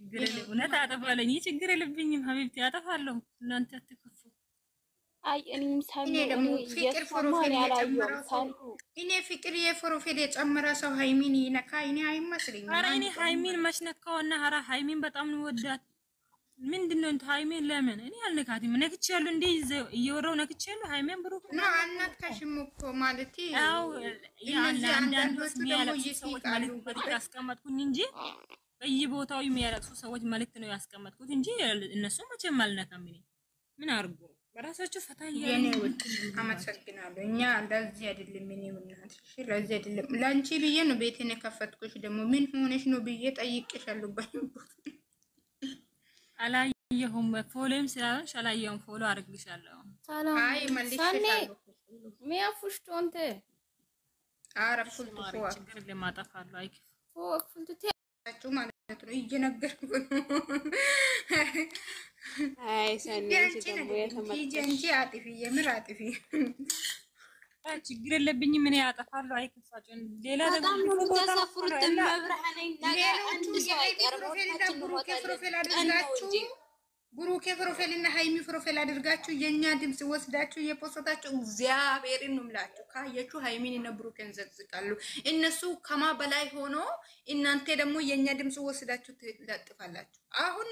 ችግር የለም እውነት አጠፋለሁ እኔ ችግር የለብኝም ሀቢብቲ አጠፋለሁ እናንተ አትከፉ አይ እኔም እኔ ደግሞ ፍቅር ፕሮፋይል የጨመረው እኔ ፍቅር የፕሮፋይል የጨመረ ሰው ሃይሚን ይነካ እኔ አይመስልኝም ኧረ እኔ ሃይሚን መሽነካውና ኧረ ሃይሚን በጣም ነው ወዳት ምንድነው እንት ሃይሚን ለምን እኔ አልነካትም ነክቻለሁ እንዴ እየወራው ነክቻለሁ ሃይሚን ብሩክ ነው አናካሽም እኮ ማለት ያው አንዳንድ ሰዎች ማለት ያስቀመጥኩኝ እንጂ በየቦታው የሚያለቅሱ ሰዎች መልእክት ነው ያስቀመጥኩት እንጂ እነሱ መቼም አልነካም እኔ ምን አርጉ በራሳቸው ፈታኝ የኔ ውድ አመሰግናለሁ እኛ እንደዚህ አይደለም እኔ ምናምን እሺ ለዚህ አይደለም ላንቺ ብዬ ነው ቤቴን የከፈትኩሽ ደግሞ ምን ሆነሽ ነው ብዬ ጠይቄሻለሁ ባይቦት አላየሁም ፎሎም ስላልሽ አላየሁም ፎሎ አድርግልሻለሁ ሰላም አይ መልሼሻለሁ ሚያፉሽ ቶንተ አረፍኩት ፎ ችግር ለማጠፋለሁ አይክ ፎ ማለት ነው እየነገርኩ አይ ሰኔ ደግሞ እንጂ አጥፊ የምር አጥፊ ችግር የለብኝም ምን ያጠፋለሁ አይከፋቸው ሌላ ደግሞ ተሰፍሩት መብራህነኝ ነገር አንድ ሰው አይቀርም ፕሮፋይል አድርጋችሁ ብሩኬ ፕሮፋይል እና ሃይሚ ፕሮፋይል አድርጋችሁ የኛ ድምጽ ወስዳችሁ የፖስታችሁ እግዚአብሔርን ነው የምላችሁ ካያችሁ ሃይሚን እና ብሩኬን ዘዝቃሉ እነሱ ከማ በላይ ሆኖ እናንተ ደግሞ የኛ ድምጽ ወስዳችሁ ትለጥፋላችሁ አሁን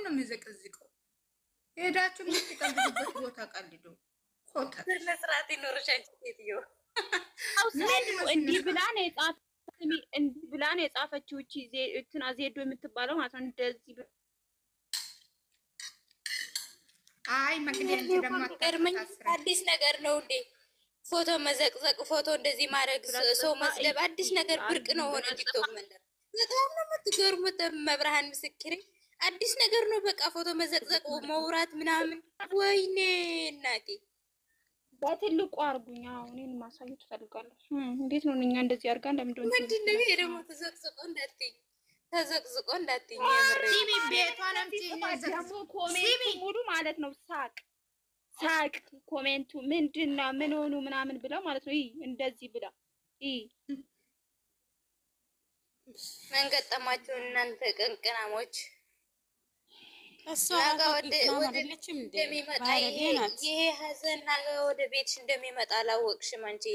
ነው የሚዘቀዝቀው ሄዳችሁ የምትቀልዱበት ቦታ ቀልዱ ኮታ ለስራት ይኖርሻል ሴትዮ እንዲህ ብላ ነው የጻፈችው እቺ እንትና ዜዶ የምትባለው ማለት ነው እንደዚህ አይ መግደል ደግሞ አዲስ ነገር ነው እንዴ ፎቶ መዘቅዘቅ ፎቶ እንደዚህ ማድረግ ሰው መስደብ አዲስ ነገር ብርቅ ነው ሆነ ቲክቶክ መንደር በጣም ነው የምትገርሙት መብራሃን ምስክሬ አዲስ ነገር ነው በቃ ፎቶ መዘቅዘቅ መውራት ምናምን ወይኔ እናቴ በትልቁ አርጉኛ እኔን ማሳየት ፈልጋለሁ እንዴት ነው እኛ እንደዚህ አርጋ እንደምንድነው ምንድነው ይሄ ደግሞ ተዘቅዝቆ እንዳትኝ የምር ሲሚ ቤቷንም ደግሞ ኮሜንቱ ሙሉ ማለት ነው ሳቅ ኮሜንቱ ምንድነው ምን ሆኑ ምናምን ብለው ማለት ነው እንደዚህ ብላ ምን ገጠማችሁ እናንተ ቅንቅናሞች እሷ ወደለችም እንደሚመጣ ይሄ ሀዘን ነገ ወደ ቤትሽ እንደሚመጣ አላወቅሽም አንቺ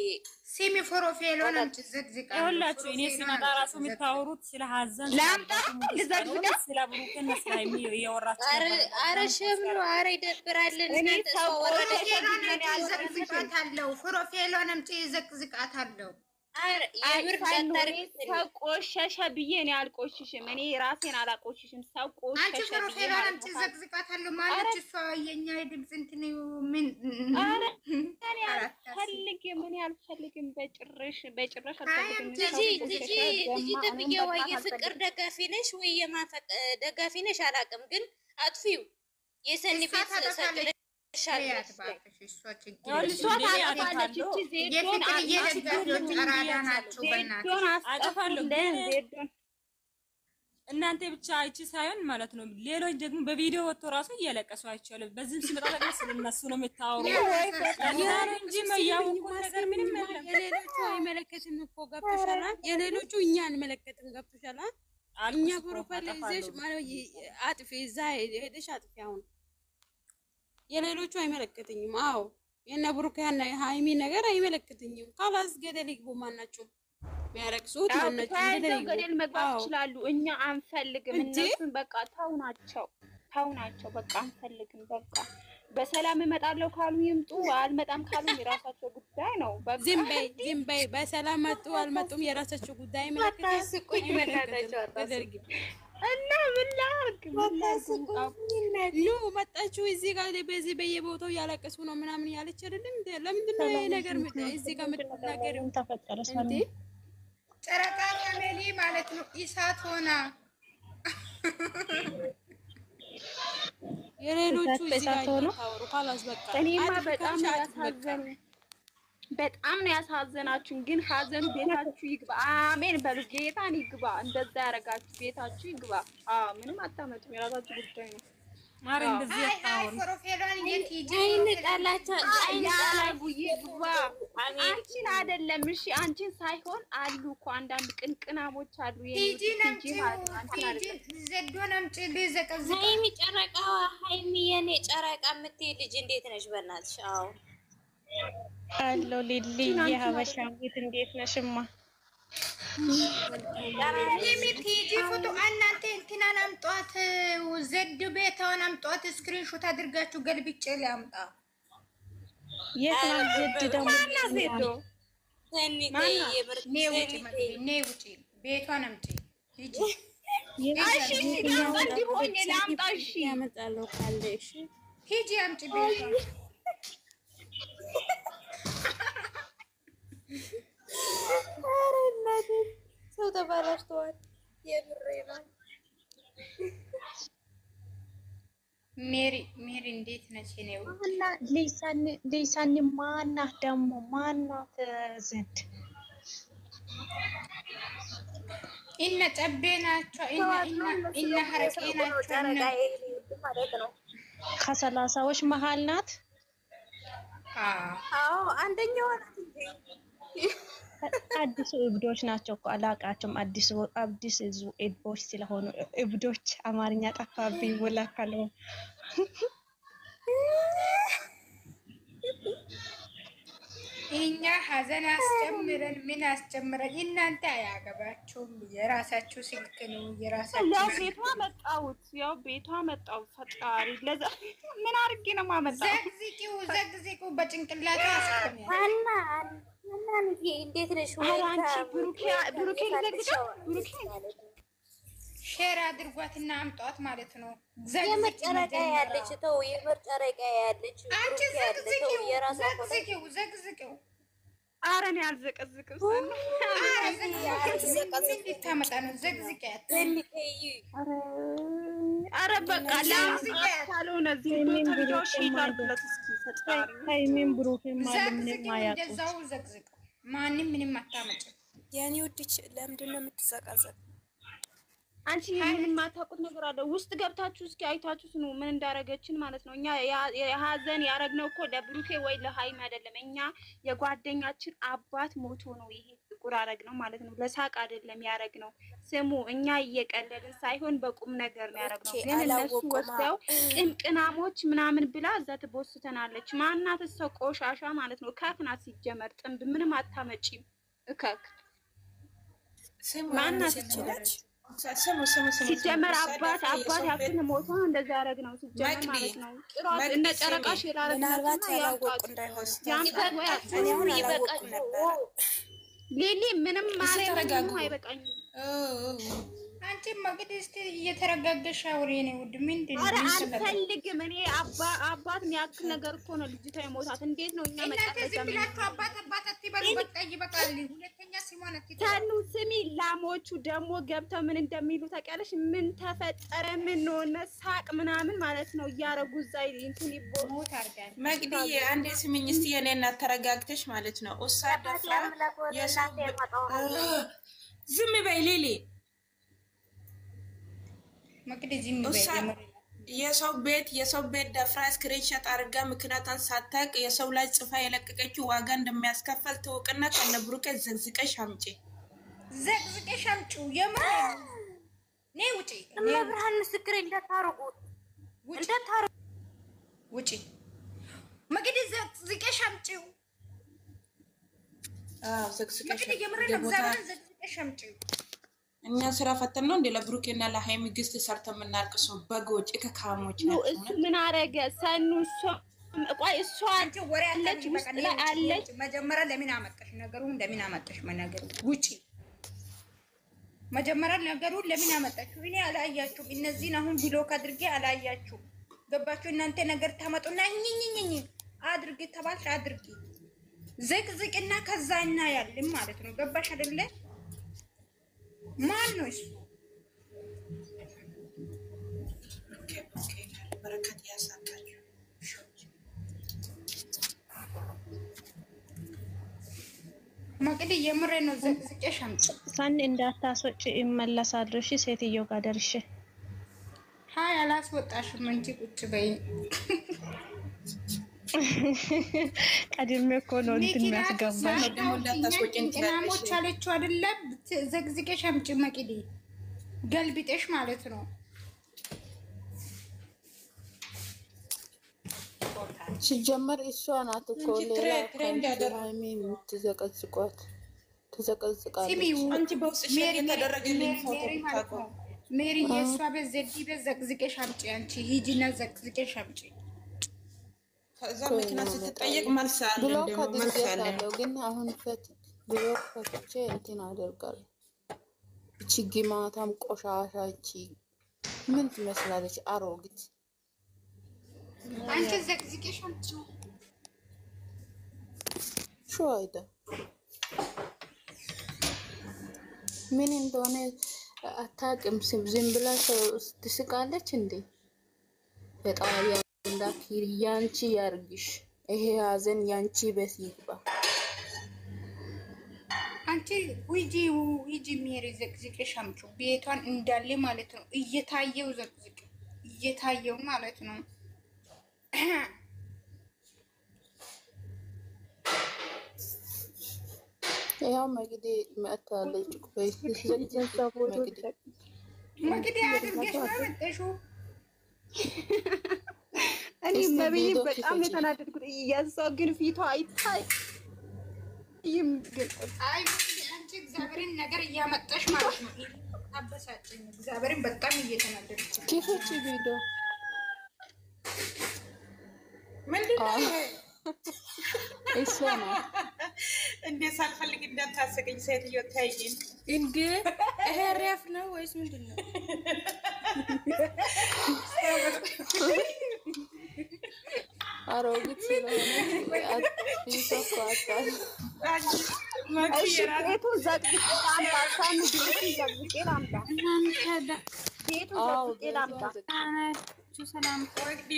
ሲሚ ፕሮፋይሉን ትዘግዝቃለች ይኸውላችሁ እኔ ስመጣ ራሱ የምታወሩት ስለ ሀዘን ስለ ብሩክና ስለ ሃይሚ እያወራችሁ ኧረ ሸምኑ ኧረ ይደብራልን እናንተ ሰው ወረደች ዘግዝቃታለሁ ፕሮፋይሉንም ትዘግዝቃታለሁ ሰው ቆሸሸ ብዬ እኔ አልቆሽሽም እኔ ራሴን አላቆሽሽም ሰው ቆሸሸ ብዬ ማለት ነው ዘግዝቃታለሁ ማለት እሷ የኛ ድምጽ እንትን ምን እኔ አልፈልግም በጭራሽ አልፈልግም ትጂ ተብዬው የፍቅር ደጋፊ ነሽ ወይ የማፈቅ ደጋፊ ነሽ አላውቅም ግን አጥፊው የሰኒ ቤት ሰቅለ ሻያት ባክሽ እሷ ችግር እሷ ታውቃለች እቺ ዜዶን የደጋፊዎች አራዳ ናቸው በእናትሽ አጠፋለሁ እናንተ ብቻ አይቺ ሳይሆን ማለት ነው ሌሎች ደግሞ በቪዲዮ ወጥቶ ራሱ እያለቀሱ አይቻለሁ በዚህም ሲመጣ ደግሞ ስለነሱ ነው የምታወሩ ያው እንጂ ማያውቁ ነገር ምንም የለም የሌሎቹ አይመለከትም እኮ ገብቶሻል የሌሎቹ እኛን መለከትም ገብቶሻል እኛ ፕሮፋይል ይዘሽ ማለት አጥፊ እዛ ሄደሽ አጥፊ አሁን የሌሎቹ አይመለከተኝም አዎ የነ ብሩክና ሃይሚ ነገር አይመለከተኝም ካላስ ገደል ይግቡ ማናቸው የሚያረክሱት ማናቸው ገደል መግባት ይችላሉ እኛ አንፈልግም እነሱን በቃ ታውናቸው በቃ አንፈልግም በቃ በሰላም እመጣለሁ ካሉ ይምጡ አልመጣም ካሉ የራሳቸው ጉዳይ ነው ዝም በይ በሰላም መጡ አልመጡም የራሳቸው ጉዳይ መለከታቸው እና ምን ላድርግ ኑ መጣችሁ እዚህ ጋር በዚህ በየቦታው ያለቀሱ ነው ምናምን ያለች አይደለም ለምንድን ነው ይሄ ነገር እዚህ ጋር መተናገር ተፈጠረ እንዴ ጨረቃ ፋሚሊ ማለት ነው ኢሳት ሆና የሌሎቹ እዚህ ጋር ታወሩ ካላስ በቃ እኔማ በጣም ነው ያሳዘናችሁን ግን ሀዘን ቤታችሁ ይግባ አሜን በሉ ጌታን ይግባ እንደዛ ያረጋችሁ ቤታችሁ ይግባ ምንም አታመጡም የራሳችሁ ጉዳይ ነው ማሪ እንደዚህ ያታወሩ ፕሮፌሏን የቲጂ አይን ጣላቸው አይን ጣላጉ ይግባ። አንቺን አይደለም እሺ፣ አንቺን ሳይሆን አሉ እኮ አንዳንድ ቅንቅናሞች አሉ። ቲጂ ዘዶን አምጪ ልዘቀዝቅ። ሃይሚ ጨረቃዋ ሃይሚ የኔ ጨረቃ የምትይ ልጅ እንዴት ነሽ? በእናትሽ አዎ አሎ ሊሊ የሀበሻ ቤት እንዴት ነሽማ? ቲጂ ፎቶ እናንተ እንትናን አምጧት፣ ዘድ ቤቷን አምጧት። ስክሪንሾት አድርጋችሁ ገልብጬ ሊያምጣ የት ነው ዘድ ደግሞ ዜዶ ነይ ውጪ፣ ቤቷን አምጪ ቲጂ። ያመጣለው ካለ እሺ ቲጂ አምጪ ቤቷን። ሰው ተባራሽቷል። የምሬ ነው። ሜሪ እንዴት ነች? ነው እና ሊሳኒ ማናት ደግሞ ማናት? ዘድ እና ጨቤ ናቸው እና ሀረቄ ናቸው ማለት ነው። ከሰላሳዎች መሀል ናት። አዎ አንደኛው ናት እንጂ አዲሱ እብዶች ናቸው እኮ አላውቃቸውም። አዲሱ እብዶች ስለሆኑ እብዶች አማርኛ ጠፋብኝ። ወላካለው እኛ ሀዘን አስጨምረን ምን አስጨምረን እናንተ አያገባችሁም። የራሳችሁ ስልክ ነው የራሳችሁ። ያው ቤቷ መጣሁት፣ ያው ቤቷ መጣሁት። ፈጣሪ ለዛ ምን አድርጌ ነው ማመጣው? ዘግዝቂው በጭንቅላቱ አስቀምጥ። እንዴት ነሽ? አንቺ ብሩኬ ሼር አድርጓትና አምጧት ማለት ነው። የምር ጨረቃ ያለች ተው፣ የምር ጨረቃ ያለች አንቺ ዘግዝቂው ዘግዝቂው። ኧረ እኔ አልዘቀዝቅም። እንድታመጣ ነው ዘግዝቂያት። ኧረ በቃ ካልሆነ እዚህ ልጆች ይታርጉለት እስኪ ፈጣሪ። ሃይሚን ብሩኬን ማለት ምን ማያውቁት እንደዛው ዘግዝቂው። ማንም ምንም አታመጭም። የኔ ውድች ለምንድን ነው የምትዘቃዘቅ? አንቺ ምን የማታውቁት ነገር አለ። ውስጥ ገብታችሁ እስኪ አይታችሁት ነው ምን እንዳረገችን ማለት ነው። እኛ የሀዘን ያረግነው እኮ ለብሩኬ ወይ ለሃይም አይደለም። እኛ የጓደኛችን አባት ሞቶ ነው ይሄ ጥቁር አረግነው ማለት ነው። ለሳቅ አይደለም ያረግነው። ስሙ እኛ እየቀለድን ሳይሆን በቁም ነገር ነው ያረግነው። ግን እነሱ ወስደው ቅንቅናሞች ምናምን ብላ እዛ ትቦስተናለች። ማናት እሷ? ቆሻሻ ማለት ነው። ካክናት ሲጀመር ጥንብ ምንም አታመጪም። እከክ ማናት ይችላል ሲጀመር አባት ያክል ሞቶ እንደዛ ያረግ ነው ሲጀመር ማለት ነው። ጥራት እነ ጨረቃ ሽራረ ምናልባት ያላወቁ እንዳይሆን ሊሊ ምንም ማለት ነው አይበቃኝም። አንቺ ማግድ እስቲ እየተረጋገሽ አውሪ ነው ውድ። ምንድን ነው አልፈልግም እኔ አባት የሚያክል ነገር እኮ ነው ልጅቷ የሞታት። እንዴት ነው እኛ መጣጣ ብላችሁ አባት አትበሉ። በቃ ይበቃል። ሁለተኛ ሲሞን ታኑ ስሚ። ላሞቹ ደግሞ ገብተው ምን እንደሚሉ ታውቂያለሽ? ምን ተፈጠረ ምን ሆነ ሳቅ ምናምን ማለት ነው እያረጉ እዛ እንትን ይቦት አርጋል። መግዲዬ አንዴ ስሚኝ እስቲ የኔ እናት ተረጋግተሽ ማለት ነው። እሷ ደፍራ ዝም በይ ሊሊ የሰው ቤት ደፍራ ስክሪንሾት አድርጋ ምክንያቱን ሳታውቅ የሰው ላይ ጽፋ የለቀቀችው ዋጋ እንደሚያስከፈል ተወቅና ከነ ብሩኬ ዘግዝቀሽ አምጪ። ዘግዝቀሽ አምጪው። የምር ነይ ውጪ። ለብርሃን ምስክር እንዳታረጉ ውጪ። መግዲ ዘግዝቀሽ አምጪው። ዘግዝቀሽ የምር ዘግዝቀሽ አምጪው። እኛ ስራ ፈተን ነው እንደ ለብሩኬና ለሃይሚ ግስት ሰርተ የምናልቅሰው በጎጭ ከካሞች ነው። እሱ ምን አረገ? ሰኑ እሷ አንቺ ወሬ አለች አለች። መጀመሪያ ለምን አመጣሽ ነገሩን? ለምን አመጣሽ ነገሩ? ውጪ። መጀመሪያ ነገሩን ለምን አመጣሽ? እኔ አላያችሁም። እነዚህን አሁን ብሎክ አድርጌ አላያችሁም። ገባችሁ? እናንተ ነገር ታመጡና እኝኝኝኝ አድርጊ ተባልሽ አድርጊ። ዝቅዝቅና ከዛ እና ያልም ማለት ነው። ገባሽ አይደለ? ማን ነው እሱ? በረከት ያሳጣችሁ። መቅዲ የምሬ ነው። ዘቅዝቄሽ አምጪ። ሳን እንዳታስወጪ ይመለሳሉ። እሺ ሴትዮ ጋር ደርሼ ሀይ አላስወጣሽም እንጂ ቁጭ በይ። ቀድሜ እኮ ነው እንትን የሚያስገባሽ። ደግሞ እንዳታስወጪኝ ቅናሞች አለችው አይደለም? ዘግዝቀሽ አምጪ መቅዲ ገልብጠሽ ማለት ነው። ሲጀመር እሷ ናት እኮ ሌላ ሃይሚ የምትዘቀዝቋት ትዘቀዝቃለች። አንቺ በውስጥ ሼር የተደረገልኝ ፎቶ ታቆ ሜሪ የእሷ በዘዲ በዘቅዝቀሽ አምጪ። አንቺ ሂጂና ዘቅዝቀሽ አምጪ። ከዛ መኪና ስትጠየቅ መልስ አለ ደግሞ መልስ አለ። ግን አሁን ብሎ ፈትቼ እንትን አደርጋለሁ። እቺ ግማታም ቆሻሻ እቺ ምን ትመስላለች? አሮጊት አንቺ ዘቅዝቀሽ አምጪ። ሾይዳ ምን እንደሆነ አታውቅም። ዝም ብላ ሰው ትስቃለች እንዴ? በጣም ያንዳክ ያንቺ ያርግሽ። ይሄ ሀዘን ያንቺ ቤት ይግባ። አንቺ ሂጂ ሜሪ ዘቅዝቀሽ አምጪ። ቤቷን እንዳለ ማለት ነው እየታየው ዘቅዝቅ እየታየው ማለት ነው። ያው መግዲ መጣለች ቆይ መግዲ አድርገሽ መጣሽው። እኔ መብይ በጣም የተናደድኩት እያሷ ግን ፊቷ አይታይ ግን አይ አንቺ እግዚአብሔርን ነገር እያመጣሽ ማለት ነው። አበሳጨኝ። እግዚአብሔርን በጣም እየተናደድኩ ከፈች ቪዲዮ ምንድነው እሷ ነው እንዴ? ሳልፈልግ እንዳታሰቀኝ ሴትዮ ታይኝ እንዴ! ይሄ ሪያፍ ነው ወይስ ምንድነው? አሮጊት ስለሆነ አትይሳኳታል። ቤቱ ዘቅዝቄ ላምጣ። ሳኑ ቤቱ ዘቅዝቄ ላምጣ። ቤቱ ዘቅዝቄ ላምጣ። ሰላም ወግዲ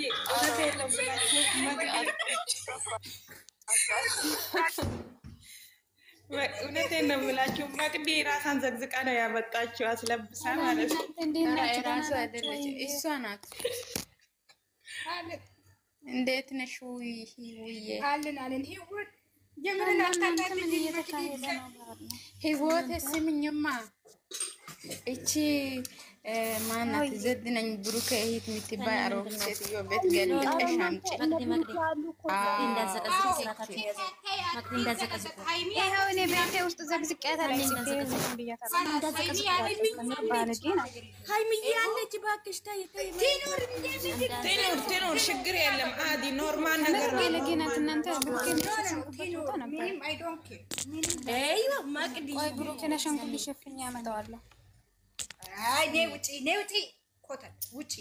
እውነቴን ነው የምላችሁ። መቅዲ ራሷን ዘግዝቃ ነው ያመጣችው አስለብሳ ማለት ነው። ራሷ አይደለች እሷ ናት። እንዴት ነሽ? ውዬ አለን ህይወት የምርን አታውቃትም። ህይወት ስምኝማ እቺ ማናት? ዘድ ነኝ ብሩክ እህት የምትባይ አሮጊት ሴትዮ ቤት ገልብጠሽ አምጪ። ይኸው እኔ ቤቴ ውስጥ ዘግዝቄያታለሁ። ሃይሚዬ አለች እባክሽ ተይ ትኖር ችግር የለም አዲ ኖርማል ነገር ነው። ለጌናት እናንተ አይዋ መቅዲ ቆይ ብሩኬን አሻንጉሊት ሸፍኜ አመጣዋለሁ። አይ ነይ ውጪ ኮተት ውጪ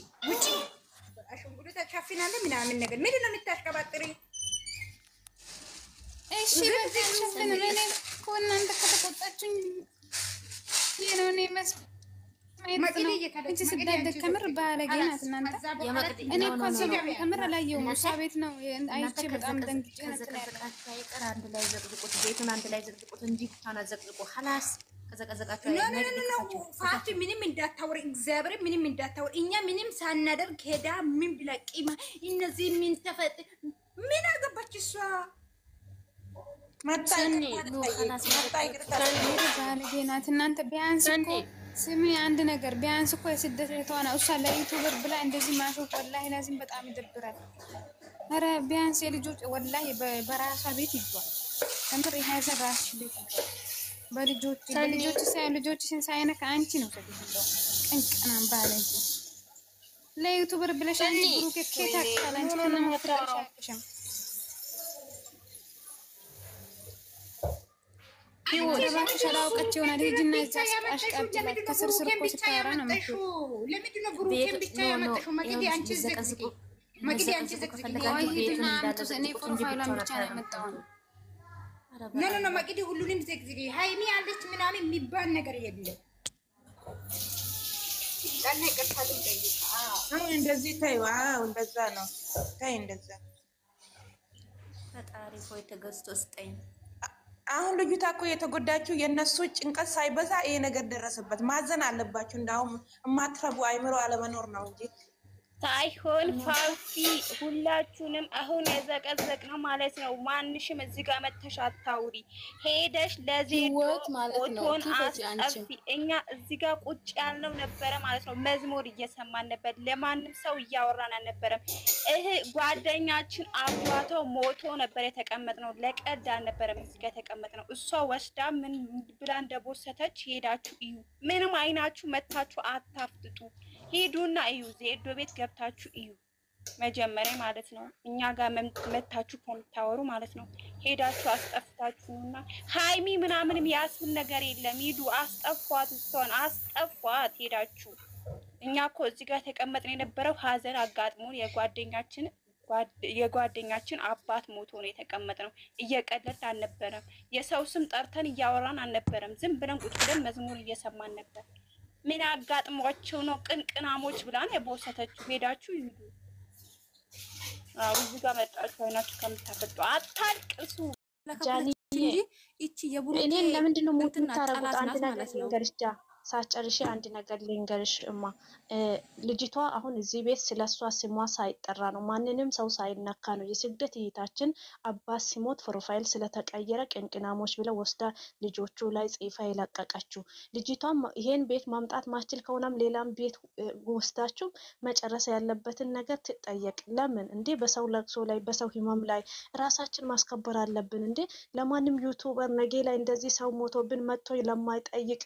አሻንጉሊት ተሸፍናለህ ምናምን ነገር ምንድን ነው የምታሽቀባጥሪ? እሺ በቃ ሸፍን። ምን እኮ እናንተ ከተቆጣችሁኝ የኔ መስ እንጂ ስዳደግ ከምር ባለጌ ናት እናንተ። እኔ እኮ ከምር አላየሁም። እሷ ቤት ነው አይቼ በጣም ደንግጬ ነበር። አንድ ላይ ዘቅዝቁት፣ ቤቱን አንድ ላይ ዘቅዝቁት እንጂ ብቻውን አዘቅዝቁ። ኸላስ ከዘቀዘቃችሁ ፋቲ ምንም እንዳታወሪ፣ እግዚአብሔር ምንም እንዳታወሪ። እኛ ምንም ሳናደርግ ሄዳ ምን ብላ ቂማ እነዚህ ምን ተፈጥ ምን አገባች እሷ? ባለጌ ናት እናንተ። ቢያንስ እኮ ስሚ አንድ ነገር ቢያንስ እኮ የስደት የተዋና እሷ ለዩቱበር ብላ እንደዚህ ማሾፍ ወላሂ ላዚም በጣም ይደብራል። ኧረ ቢያንስ የልጆች ወላሂ በራሷ ቤት ይዟል። ከምር የሀዘን ራስሽ ቤት ይዟል። በልጆች ሳይሆን ልጆችሽን ሳይነካ አንቺ ነው ሰጥተው ቅንቅናም ባለጌ ለዩቱበር ብለሽ አንቺ ብሩክ ከታ ካላንቺ ከነማትራሻሽም ይወራባሽ አላውቀች ይሆናል። ሂጂና እዛ አሽቃብጭላት ከስር ስር እኮ ስታወራ ነው የምትውለው። ለምንድን ነው ብሩኬን ብቻ ያመጣሽው? መቅዲ አንቺ ዘቅዝቂ፣ መቅዲ አንቺ ዘቅዝቂ። ሂጂና አምጡት። እኔ ፕሮፋይሏን ብቻ ነው ያመጣው። ኖ መቅዲ ሁሉንም ዘቅዝቂ። ሃይሚ አለች ምናምን የሚባል ነገር የለም። ዳና ይቀርታል እንዴ? እንደዚህ ታይዋ እንደዛ ነው ታይ እንደዛ ፈጣሪ ሆይ ተገዝቶ ስጠኝ። አሁን ልጅቷ እኮ የተጎዳችው የነሱ ጭንቀት ሳይበዛ ይሄ ነገር ደረሰበት። ማዘን አለባችሁ። እንዳውም የማትረቡ አይምሮ አለመኖር ነው እንጂ ሳይሆን ፋፊ ሁላችሁንም አሁን የዘቀዘቅነው ማለት ነው። ማንሽም እዚህ ጋር መተሽ አታውሪ። ሄደሽ ለዜዶ ፎቶን አስጠፊ። እኛ እዚህ ጋር ቁጭ ያልነው ነበረ ማለት ነው። መዝሙር እየሰማን ነበር። ለማንም ሰው እያወራን አልነበረም። ጓደኛችን አባቷ ሞቶ ነበር የተቀመጥነው። ለቀልድ አልነበረም እዚህ ጋር የተቀመጥነው። እሷ ወስዳ ምን ብላ እንደቦሰተች ሄዳችሁ እዩ። ምንም አይናችሁ መታችሁ አታፍጥጡ። ሄዱና እዩ። ዜዶ ቤት ገብታችሁ እዩ መጀመሪያ ማለት ነው። እኛ ጋር መታችሁ ከምታወሩ ማለት ነው። ሄዳችሁ አስጠፍታችሁና ሃይሚ ምናምንም ያስብል ነገር የለም። ሂዱ አስጠፏት፣ እሷን አስጠፏት ሄዳችሁ። እኛ እኮ እዚህ ጋር ተቀመጥን የነበረው ሀዘን አጋጥሞን የጓደኛችን አባት ሞቶ ነው የተቀመጥነው። እየቀለድ አልነበረም። የሰው ስም ጠርተን እያወራን አልነበረም። ዝም ብለን ቁጭ ብለን መዝሙር እየሰማን ነበር። ምን አጋጥሟቸው ነው ቅንቅናሞች ብላን የቦሰተችው? ሄዳችሁ ይሉ። እዚህ ጋር መጣችሁ አይናችሁ ከምታፈጡ አታልቅሱ። ጃኒ እቺ የቡሩኬ እኔን ለምንድን ነው ሞት የምታረጉት? አንድ ነገር ልንገርሽ ሳጨርሽ አንድ ነገር ልንገርሽ እማ ልጅቷ አሁን እዚህ ቤት ስለሷ ስሟ ሳይጠራ ነው ማንንም ሰው ሳይነካ ነው የስግደት እይታችን አባስ ሲሞት ፕሮፋይል ስለተቀየረ ቅንቅናሞች ብለ ወስዳ ልጆቹ ላይ ጽፋ የለቀቀችው። ልጅቷ ይሄን ቤት ማምጣት ማችል ከሆነም ሌላም ቤት ወስዳችሁ መጨረስ ያለበትን ነገር ትጠየቅ። ለምን እንዴ በሰው ለቅሶ ላይ በሰው ህመም ላይ ራሳችን ማስከበር አለብን እንዴ? ለማንም ዩቲዩበር ነገ ላይ እንደዚህ ሰው ሞቶብን መጥቶ ለማይጠይቅ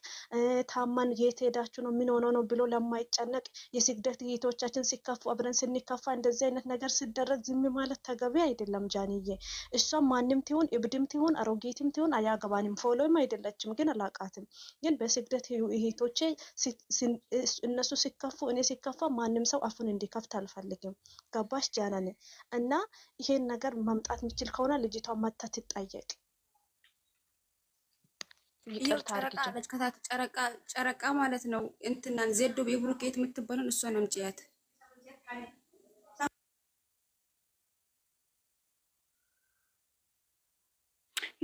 ማን የት ሄዳችሁ ነው ምን ሆኖ ነው ብሎ ለማይጨነቅ የስግደት እህቶቻችን ሲከፉ አብረን ስንከፋ እንደዚህ አይነት ነገር ሲደረግ ዝም ማለት ተገቢ አይደለም። ጃኒዬ እሷ ማንንም ትሁን እብድም ትሁን አሮጌትም ትሁን አያገባንም። ፎሎም አይደለችም ግን አላቃትም። ግን በስግደት እህቶቼ እነሱ ሲከፉ እኔ ሲከፋ ማንም ሰው አፉን እንዲከፍት አልፈልግም። ገባሽ ጃናኔ? እና ይሄን ነገር ማምጣት የሚችል ከሆነ ልጅቷ መታ ትጠየቅ። ጨረቃ ማለት ነው። እንትናን ዜዶ የብሩኬት የምትባለን እሷን አምጪያት።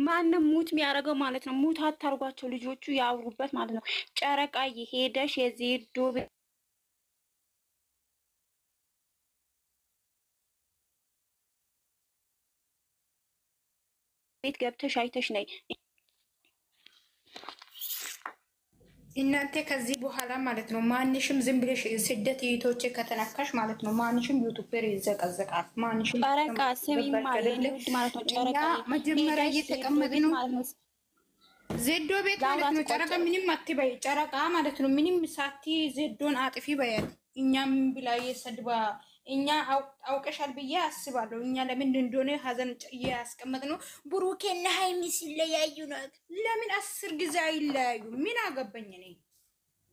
ማንም ሙት የሚያደርገው ማለት ነው። ሙት አታርጓቸው ልጆቹ ያውሩበት ማለት ነው። ጨረቃ የሄደሽ የዜዶ ቤት ገብተሽ አይተሽ ነይ። እናንተ ከዚህ በኋላ ማለት ነው ማንሽም ዝም ብለሽ ስደት እህቶቼ ከተነካሽ ማለት ነው ማንሽም ዩቲዩበር ይዘቀዘቃል። ማንሽም ጨረቃ ስሚማ ለልጅ ማለት ነው። ጨረቃ መጀመሪያ እየተቀመጥን ነው ዜዶ ቤት ማለት ነው። ጨረቃ ምንም አትበይ። ጨረቃ ማለት ነው ምንም ሳቲ ዜዶን አጥፊ በያት። እኛም ብላ የሰድባ እኛ አውቀሻል ብዬ አስባለሁ። እኛ ለምን እንደሆነ ሀዘን ያስቀመጥ ነው። ብሩኬና ሃይሚ ሲለያዩ ነው። ለምን 10 ጊዜ አይለያዩ? ምን አገባኝ እኔ።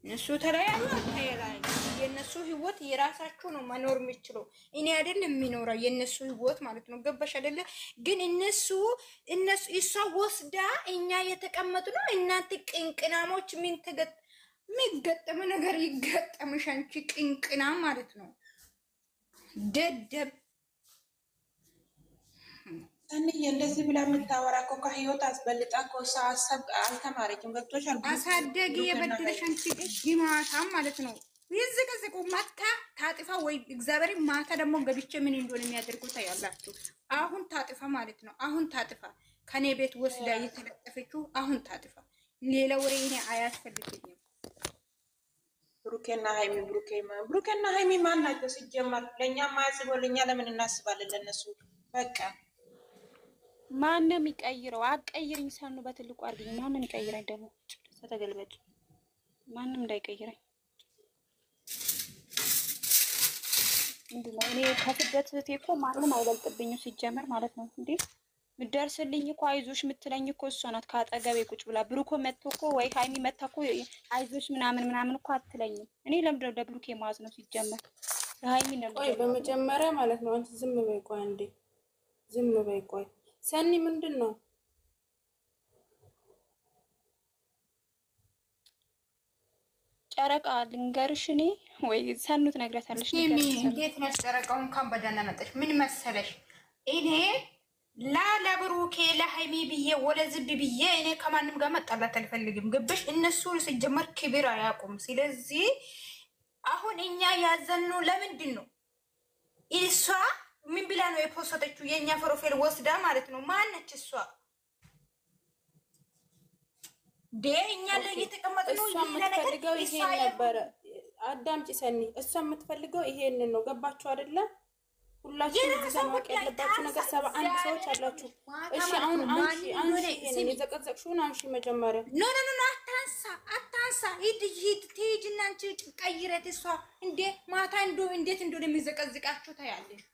እነሱ ተለያዩ ተለያዩ። የነሱ ህይወት የራሳቸው ነው መኖር የሚችለው። እኔ አይደል የሚኖረው የነሱ ህይወት ማለት ነው። ገባሽ አይደለ? ግን እነሱ እሷ ወስዳ እኛ የተቀመጡ ነው። እናንተ ቅንቅናሞች ምን የሚገጠም ነገር ይገጠምሽ አንቺ ቅንቅና ማለት ነው። ደደብ እኔ እንደዚህ ብላ የምታወራ እኮ ከህይወት አስበልጣ እኮ ሰው አሰብ አልተማረችም። ገብቶሻል? አሳደጊ የበደለሽ አንቺ ግማታም ማለት ነው። ይዝቀዝቁ ማታ ታጥፋ ወይ እግዚአብሔር ማታ ደግሞ ገብቼ ምን እንደሆነ የሚያደርጉት ታያላችሁ። አሁን ታጥፋ ማለት ነው። አሁን ታጥፋ ከኔ ቤት ወስዳ እየተለጠፈችው አሁን ታጥፋ። ሌላ ወሬ እኔ አያስፈልግኝም። ብሩኬና ሃይሚ ማን ናቸው ሲጀመር? ለእኛ ማያስበው ለእኛ ለምን እናስባለን ለነሱ? በቃ ማንም ይቀይረው። አቀይርኝ ሰኑ በትልቁ አድርግኝ። ማንም ይቀይረኝ ደግሞ ተተገልበጭ ማንም እንዳይቀይረኝ። ምንድነው እኔ ከስደት እኮ ማንም አይበልጥብኝም ሲጀመር ማለት ነው እንዴ። ምደርስልኝ እኮ አይዞሽ ምትለኝ እኮ እሷ ናት። ካጠገቤ ቁጭ ብላ ብሩኮ መጥቶ እኮ ወይ ሃይሚ መጣ እኮ አይዞሽ ምናምን እኮ አትለኝም። እኔ ለምንድነው ለብሩኬ ማዝ ነው ሲጀመር? ለሃይሚ ነው። ቆይ በመጀመሪያ ማለት ነው አንቺ ዝም በይ። ቆይ አንዴ ዝም በይ። ቆይ ሰኒ ምንድነው? ጨረቃ ልንገርሽ እኔ ወይ ሰኑ ትነግረታለሽ። እንዴት ነሽ ጨረቃውን? እንኳን በደህና መጣሽ። ምን መሰለሽ እኔ ለብሩኬ ለሃይሚ ብዬ ወለ ዝብ ብዬ እኔ ከማንም ጋር መጣላት አልፈልግም። ገበሽ እነሱ ሲጀመር ክብር አያውቁም። ስለዚህ አሁን እኛ ያዘንነው ለምንድን ነው? እሷ ምን ብላ ነው የፖስተችው? የኛ ፕሮፋይል ወስዳ ማለት ነው። ማነች እሷ? እኛ ላይ የተቀመጥነው የምትፈልገው ይሄን ነበረ። አዳምጪ ሰኒ፣ እሷ የምትፈልገው ይሄንን ነው። ገባችሁ አይደለ? ሁላችሁም ማወቅ ያለባችሁ ነገር 71 ሰዎች አላችሁ። እሺ አሁን አንቺ ይሄን የዘቀዘቅሽውን አንቺ መጀመሪያ ኖ አታንሳ ሂድ ትሄጂና አንቺ ቀይረት። እሷ እንዴ ማታ እንዴት እንደሆነ የሚዘቀዝቃችሁ ታያለሽ።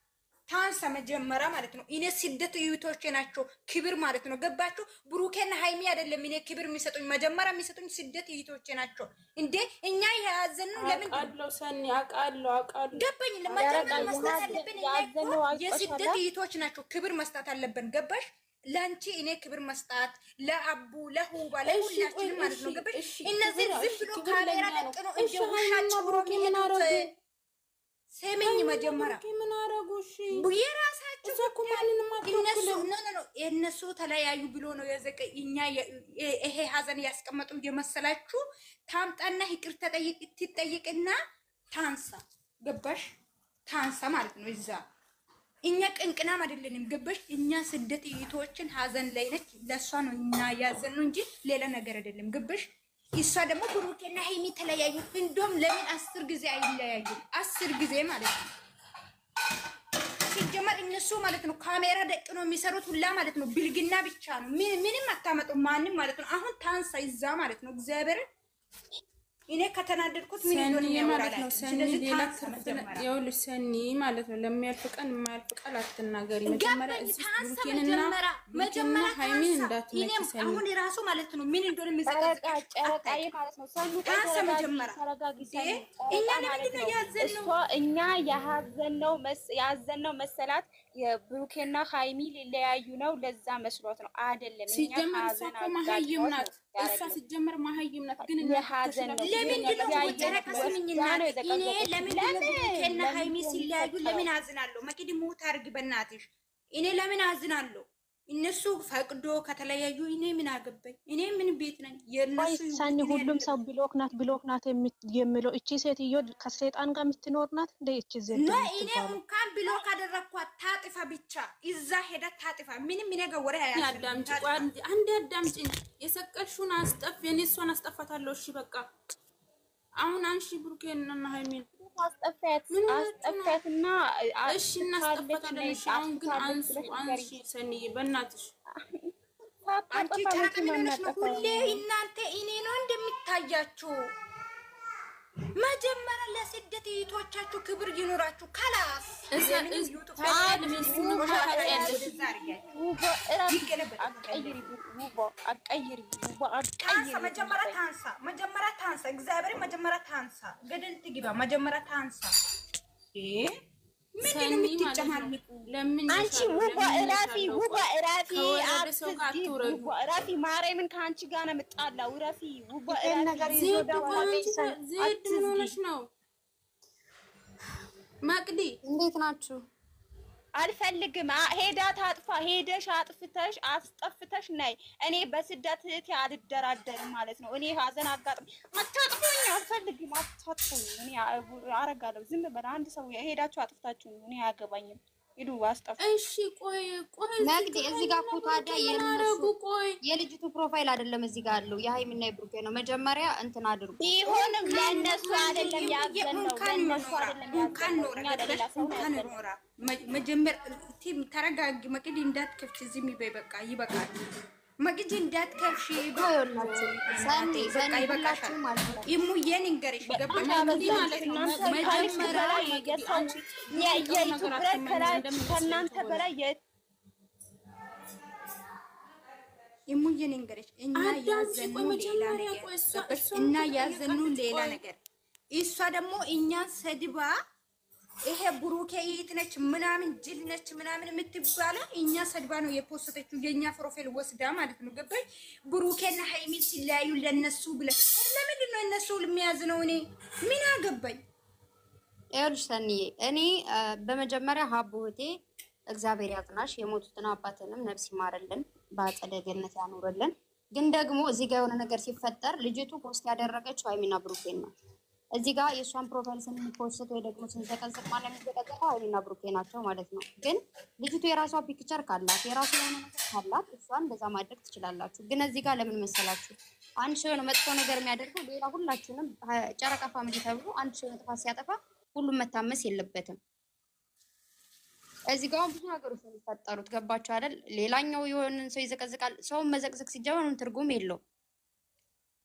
ታንሳ መጀመሪያ ማለት ነው። እኔ ስደት እዩቶቼ ናቸው ክብር ማለት ነው። ገባችሁ? ብሩኬና ሃይሚ አይደለም እኔ ክብር የሚሰጡኝ፣ መጀመሪያ የሚሰጡኝ ስደት እዩቶቼ ናቸው። እንዴ እኛ ያዘኑ ለምን አቃለው ሰኒ አቃለው ገባኝ። ለመጀመሪያ መስጠት አለብን። የስደት እዩቶች ናቸው ክብር መስጠት አለብን። ገባሽ? ለአንቺ እኔ ክብር መስጠት ለአቡ ለሁባ ለሁላችንም ማለት ነው። ገባሽ? እነዚህ ዝም ብሎ ካሜራ ደቅኖ እንደ ውሻ ጭብሮ የሚሄዱት ሰሚኝ መጀመሪያ ምን አረጉሽ? የራሳቸው እነሱ ተለያዩ ብሎ ነው የዘቀ እኛ ይሄ ሀዘን ያስቀመጡ የመሰላችሁ ታምጣና ይቅር ትጠይቅና ታንሳ። ገባሽ? ታንሳ ማለት ነው። እዛ እኛ ቅንቅናም አይደለንም። ገባሽ? እኛ ስደት እይቶችን ሀዘን ላይ ነች። ለሷ ነው እኛ ያዘን ነው እንጂ ሌላ ነገር አይደለም። ገባሽ? እሷ ደግሞ ብሩኬና ሃይሚ ተለያዩ። እንደውም ለምን 10 ጊዜ አይለያዩም? 10 ጊዜ ማለት ነው። ሲጀመር እነሱ ማለት ነው ካሜራ ደቅ ነው የሚሰሩት ሁላ ማለት ነው። ብልግና ብቻ ነው። ምንም አታመጡ ማንም ማለት ነው። አሁን ታንሳ ይዛ ማለት ነው። እግዚአብሔር እኔ ከተናደድኩት ምን እንደሆነ ማለት ነው። ስለዚህ ሌላ ይኸውልሽ ሰኒ ማለት ነው። ለሚያልፍ ቀን የማያልፍ ቃል አትናገሪ። መጀመሪያ እዚህ ብሩኬንና ሃይሚን እንዳትነኪ ሰኒ። አሁን ራሱ ማለት ነው ምን እንደሆነ የሚዘቀዝቃቸው ጨረቃዬ ማለት ነው። ሰኒ ታንሳ መጀመሪያ እኛ ለምንድን ነው ያዘነው? እኛ ያዘነው መሰላት የብሩኬና ሃይሚ ሊለያዩ ነው። ለዛ መስሎት ነው አይደለም። እኛ ሲጀመር እሷ መሀይም ናት። እሷ ሲጀመር መሀይም ናት። ግን የሀዘን ነው። ለምንድን ነው ጨረቃ ስምኝና እኔ ለምንድን ነው ብሩኬና ሃይሚ ሲለያዩ ለምን አዝናለሁ? መቅዲ ሞት አድርግ በእናትሽ። እኔ ለምን አዝናለሁ? እነሱ ፈቅዶ ከተለያዩ እኔ ምን አገባኝ? እኔ ምን ቤት ነኝ? የነሱ ሳኒ ሁሉም ሰው ብሎክ ናት የሚለው እቺ ሴትዮ ከሰይጣን ጋር የምትኖር ናት እንደ እቺ ዘንድ ነው። እኔ እንኳን ብሎክ አደረኳት ታጥፋ ብቻ እዛ ሄዳ ታጥፋ። ምንም ነገር ወሬ አያዳምጪ። አንድ አዳምጪ። የሰቀልሽውን አስጠፍ የኔ እሷን አስጠፋታለሁ። እሺ በቃ አሁን አንሺ ብሩኬንና ሃይሚን አስጠፋትና እሺ እናስጠፋታለን። እሺ አሁን ግን አንሺ ሰኒ በእናትሽ አንቺ ጨረቃ ምንነሽ ነው? ሁሌ እናንተ እኔ ነው እንደምታያችሁ። መጀመሪያ ለስደት እህቶቻችሁ ክብር ይኖራችሁ። ካላስ መጀመሪያ ታንሳ። እግዚአብሔር መጀመሪያ ታንሳ። ገደል ትግባ። መጀመሪያ ታንሳ። ምንድን የምትጨማልቁ? አንቺ ውባ እራፊ ማርያምን ከአንቺ ጋር ነው የምጣላው። እራፊ ውባ እራፊ ዜድ ምን ሆነሽ ነው? መቅዲ እንዴት ናችሁ? አልፈልግም። ሄዳ ታጥፋ። ሄደሽ አስጠፍተሽ ነይ። እኔ በስደት እህቴ አልደራደርም ማለት ነው። እኔ ሀዘን አጋጥም አታጥፉኝ። አልፈልግም። አታጥፉኝ። እኔ አረጋለሁ። ዝም በላ። አንድ ሰው ሄዳችሁ አጥፍታችሁ እኔ አያገባኝም። ሂዱ አስጠፉ። እሺ ቆይ ነግዲ እዚህ ጋር እኮ ታዲያ የልጅቱ ፕሮፋይል አይደለም እዚህ ጋር አለው የሃይሚና የብሩኬ ነው። መጀመሪያ እንትን አድርጉ። ቢሆንም ለነሱ አይደለም ያዘነው። ለነሱ አይደለም ያዘነው። እኛ ለሌላ ሰው ኖራ መጀመር ቲም ተረጋጊ። መቅዲ እንዳትከፍቺ ዝም በይ። በቃ ይበቃል። መቅዲ እንዳትከፍሺ ይኸውላችሁ ሰኒ በቃ ይበቃሻል። ይሙዬን እንገርሽ ገባሽ ማለት ነው። መጀመሪያ ከእናንተ በላይ ይሙዬን እንገርሽ እኛ ያዘኑ ሌላ ነገር እና ያዘኑ ሌላ ነገር። እሷ ደግሞ እኛን ሰድባ ይሄ ብሩኬ ይት ነች ምናምን ጅል ነች ምናምን የምትባለው እኛ ሰድባ ነው የፖስተችው። የኛ ፕሮፋይል ወስዳ ማለት ነው። ገባኝ? ብሩኬና ሃይሚ ሲለያዩ ለነሱ ብለ ለምንድን ነው እነሱ የሚያዝነው? እኔ ምን አገባኝ? ይኸውልሽ ሰኒዬ እኔ በመጀመሪያ ሀቡ እህቴ እግዚአብሔር ያጽናሽ፣ የሞቱትን አባትንም ነፍስ ይማርልን፣ በአጸደ ገነት ያኑርልን። ግን ደግሞ እዚህ ጋር የሆነ ነገር ሲፈጠር ልጅቱ ፖስት ያደረገችው ሀይሚና ብሩኬን ነው። እዚህ ጋር የእሷን ፕሮፋይል ስንፖስት ወይ ደግሞ ስንዘቀዝቅ ማለት የሚዘቀዝቀው ሀይሚና ብሩኬ ናቸው ማለት ነው። ግን ልጅቱ የራሷ ፒክቸር ካላት የራሷ የሆነ ነገር ካላት እሷን በዛ ማድረግ ትችላላችሁ። ግን እዚህ ጋር ለምን መሰላችሁ አንድ ሰው የሆነ መጥፎ ነገር የሚያደርገው ሌላ ሁላችሁንም ጨረቃ ፋሚሊ ተብሎ አንድ ሰው ጥፋት ሲያጠፋ ሁሉም መታመስ የለበትም። እዚህ ጋር ብዙ ነገሮች ነው የሚፈጠሩት። ገባችሁ አይደል? ሌላኛው የሆነን ሰው ይዘቀዝቃል። ሰውን መዘቅዘቅ ሲጀመር ትርጉም የለውም።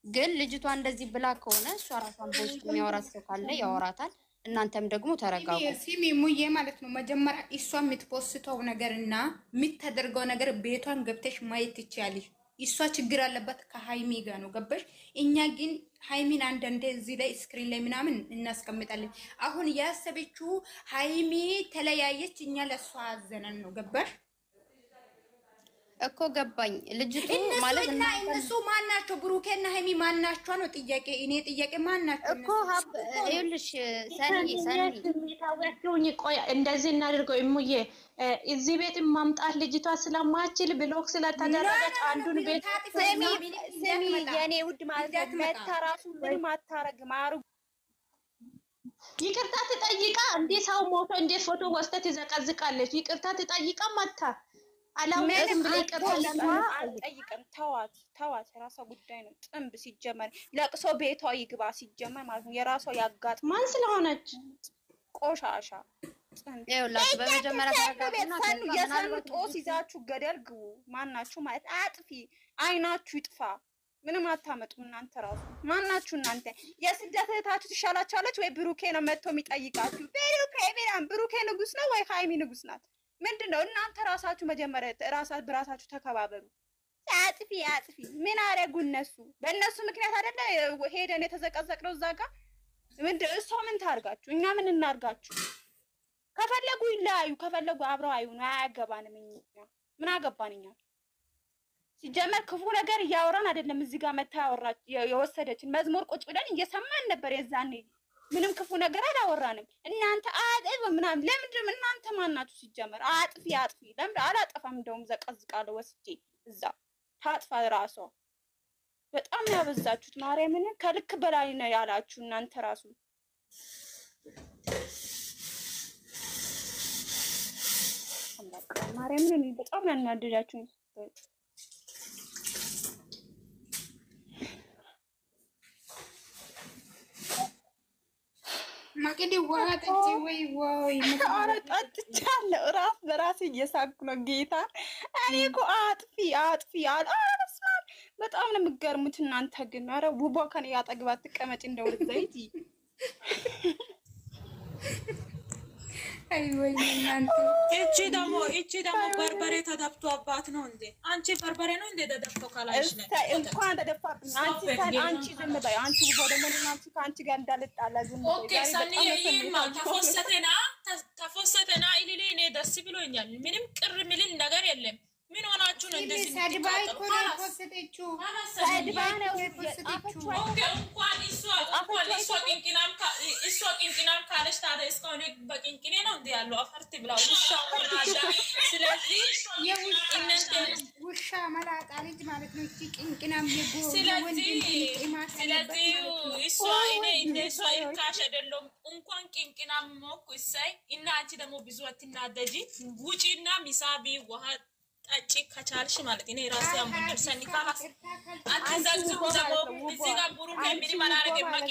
ግን ልጅቷ እንደዚህ ብላ ከሆነ እሷ ራሷን በውስጥ የሚያወራት ሰው ካለ ያወራታል። እናንተም ደግሞ ተረጋጉ። ሲሚ ሙዬ ማለት ነው መጀመሪያ እሷ የምትፖስተው ነገርና የምታደርገው ነገር ቤቷን ገብተሽ ማየት ትችያለሽ። እሷ ችግር አለባት ከሀይሚ ጋር ነው ገባሽ? እኛ ግን ሀይሚን አንዳንዴ እዚህ ላይ ስክሪን ላይ ምናምን እናስቀምጣለን። አሁን ያሰበችው ሀይሚ ተለያየች፣ እኛ ለእሷ አዘነን ነው ገባሽ እኮ ገባኝ። ልጅቱ ማለት እና እነሱ ማናቸው? ብሩኬና ሀይሚ ማናቸው ነው ጥያቄ። እኔ ጥያቄ ማናቸው እኮ ሀብ ይኸውልሽ፣ ሰኒ ታውቂውኝ። ቆይ እንደዚህ እናድርገው እሙዬ፣ እዚህ ቤት ማምጣት ልጅቷ ስለማችል ብሎክ ስለተደረገች አንዱን ቤት ሰሚ የኔ ውድ ማለት መታ ራሱ ምንም አታረግም። ይቅርታ ትጠይቃ እንዴ? ሰው ሞቶ እንዴት ፎቶ ወስደት ትዘቀዝቃለች? ይቅርታ ትጠይቃ መታ አላውቅም ብለ አልጠይቅም። ተዋት የራሷ ጉዳይ ነው። ጥንብ ሲጀመር ለቅሶ ቤቷ ይግባ ሲጀመር ማለት ነው። የራሷ ያጋጥ ማን ስለሆነች ቆሻሻ ይኸውላችሁ፣ በመጀመሪያ ተረጋግጡና የሰኑ ጦስ ይዛችሁ ገደል ግቡ። ማናችሁ ማለት አጥፊ አይናችሁ ይጥፋ። ምንም አታመጡም እናንተ ራሱ ማናችሁ እናንተ። የስደት እህታችሁ ትሻላችኋለች ወይ ብሩኬ ነው መጥቶ የሚጠይቃችሁ? ብሩኬ ንጉስ ነው ወይ ሀይሚ ንጉስ ናት? ምንድነው? እናንተ ራሳችሁ መጀመሪያ በራሳችሁ ተከባበሩ። አጥፊ ምን አረጉ እነሱ? በእነሱ ምክንያት አይደለ ሄደን የተዘቀዘቅነው እዛ ጋር። ምንድን እሷ ምን ታርጋችሁ? እኛ ምን እናርጋችሁ? ከፈለጉ ይለያዩ፣ ከፈለጉ አብረው አይሁኑ። አያገባንም። እኛ ምን አገባን? እኛ ሲጀመር ክፉ ነገር እያወራን አይደለም። እዚህ ጋር መታ የወሰደችን መዝሙር ቁጭ ብለን እየሰማን ነበር የዛኔ። ምንም ክፉ ነገር አላወራንም። እናንተ አጥፍ ምናምን ለምንድን እናንተ ማናችሁ? ሲጀመር አጥፊ ለምን አላጠፋም? እንደውም ዘቀዝቃለሁ ወስጄ እዛ ታጥፋ ራሷ። በጣም ያበዛችሁት ማርያምን፣ ከልክ በላይ ነው ያላችሁ እናንተ ራሱ። ማርያምን በጣም ያናደዳችሁ። ማቅዲ ዋጥጪ ወይ ኧረ ጠጥቻለሁ። ራስ በራሴ እየሳኩ ነው ጌታ። እኔ እኮ አጥፊ በጣም ነው የምትገርሙት እናንተ ግን። ኧረ ውቧ ከኔ ያጠግባ ትቀመጪ እንደው ዘይት አይ ወይ እናንተ። እቺ ደግሞ በርበሬ ተደፍቶባት ነው እንዴ? አንቺ በርበሬ ነው እንዴ ተደፍቶ ካላሽ ነው? እንኳን ተደፋብኝ። አንቺ ዝም በይ። አንቺ ውቧ ደግሞ እናንቺ ከአንቺ ጋር እንዳልጣላ ዝም በይ። ኦኬ ሰኒዬማ ተፎሰተና ኢሊሊ እኔ ደስ ብሎኛል። ምንም ቅር የሚልን ነገር የለም። ምን ሆናችሁ ነው እንደዚህ? ሰድባይ እኮ ነው የፖስተችው። ሰድባይ ነው የፖስተችው። ኦኬ እንኳን እሷ ቅንቅናም ካለች ታዲያ እስካሁን በቅንቅኔ ነው እንደ ያለው አፈርት ብላው ውሻ ሆናዳ። ስለዚህ ውሻ መላጣ ልጅ ማለት ነው። እቺ ቅንቅናም ስለዚህ እሷ እሷ ይካሽ አይደለም እንኳን ቅንቅናም ሞኩ እሰይ። እና አንቺ ደግሞ ብዙ አትናደጂ። ውጪና ሚሳቢ ውሃ ጠጪ ከቻልሽ ማለት እኔ ራሴ አሞኛል። ሰኒ ካላስ አትዘግዝቁ። ደግሞ እዚህ ጋር ብሩኬ ምንም አላረገም። ማቂ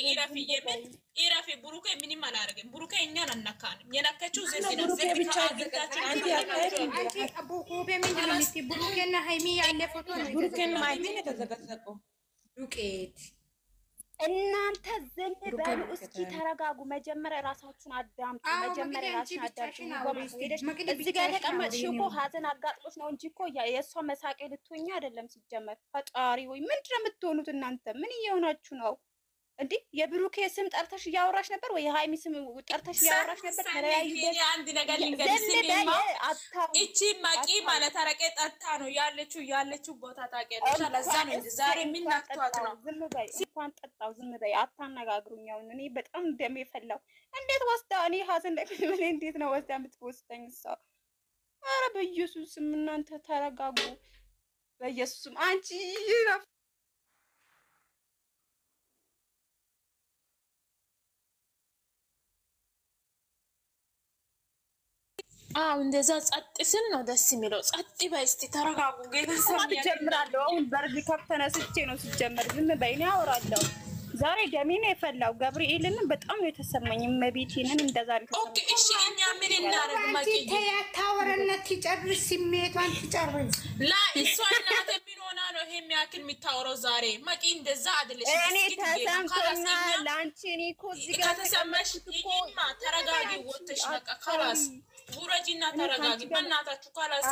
ኢራፊ ብሩኬ ምንም አላረገም። ብሩኬ እኛን አናካንም። የነከችው ዘዚ ነው። ዘዚ ብቻ አግኝታችሁ አንቺ አቦ ኮቤ ምን ነው ብሩኬና ሃይሚ ያለ ፎቶ ነው። ብሩኬና ሃይሚ የተዘቀዘቀው ዱቄት። እናንተ ዝም በሉ እስኪ ተረጋጉ። መጀመሪያ ራሳችሁን አዳምጡ። መጀመሪያ ራሳችሁን አዳምጡ። እዚህ ጋር የተቀመጥሽው እኮ ሀዘን አጋጥሞሽ ነው እንጂ እኮ የእሷ መሳቂያ ልትሆኚ አይደለም። ሲጀመር ፈጣሪ ወይ ምንድን ነው የምትሆኑት እናንተ? ምን እየሆናችሁ ነው እንዴ? የብሩኬ ስም ጠርተሽ እያወራሽ ነበር ወይ? የሃይሚ ስም ጠርተሽ እያወራሽ ነበር? ተለያዩበት። አንድ ነገር ልንገርሽማ፣ እቺ ማቂ ማለት አረቄ ጠጣ ነው ያለችው ቦታ ታውቂያለሽ። ለዛ ነው እንጂ ዛሬ ምን ናክቷት ነው? ዝም በይ። እንኳን ጠጣው ዝም በይ። አታነጋግሩኝ። አሁን እኔ በጣም ደም የፈላው እንዴት ወስዳ እኔ ሀዘን ላይ ምን እንዴት ነው ወስዳ የምትወስደኝ? እሷ ኧረ በኢየሱስም እናንተ ተረጋጉ። በኢየሱስም አንቺ እንደዛ ጸጥ ስል ነው ደስ የሚለው። ጸጥ በይ እስቲ ተረጋጉ። ጌታሰብ ጀምራለሁ። አሁን በር ከፍተነስቼ ነው ሲጀመር። ዝም በይኔ አወራለሁ። ዛሬ ደሜ ነው የፈላው። ገብርኤልን በጣም ነው የተሰማኝ። መቤቴንን እንደዛ ነው። ኦኬ እሺ፣ እኛ ምን እናደርግ? ማቂ ታወራለት ትጨርስ፣ ስሜቷን ትጨርስ። ላ እሷ እናት ምን ሆና ነው ይሄ የሚያክል የምታወራው ዛሬ? ማቂ እንደዛ አይደለሽ። እኔ ተሰምቶኛል። ላንቺ እኔ እኮ እዚህ ጋር ከተሰማሽ ይሄማ ተረጋጊ። ወጥተሽ በቃ ካላስ ውረጂና ተረጋጊ። በእናታችሁ ካላስ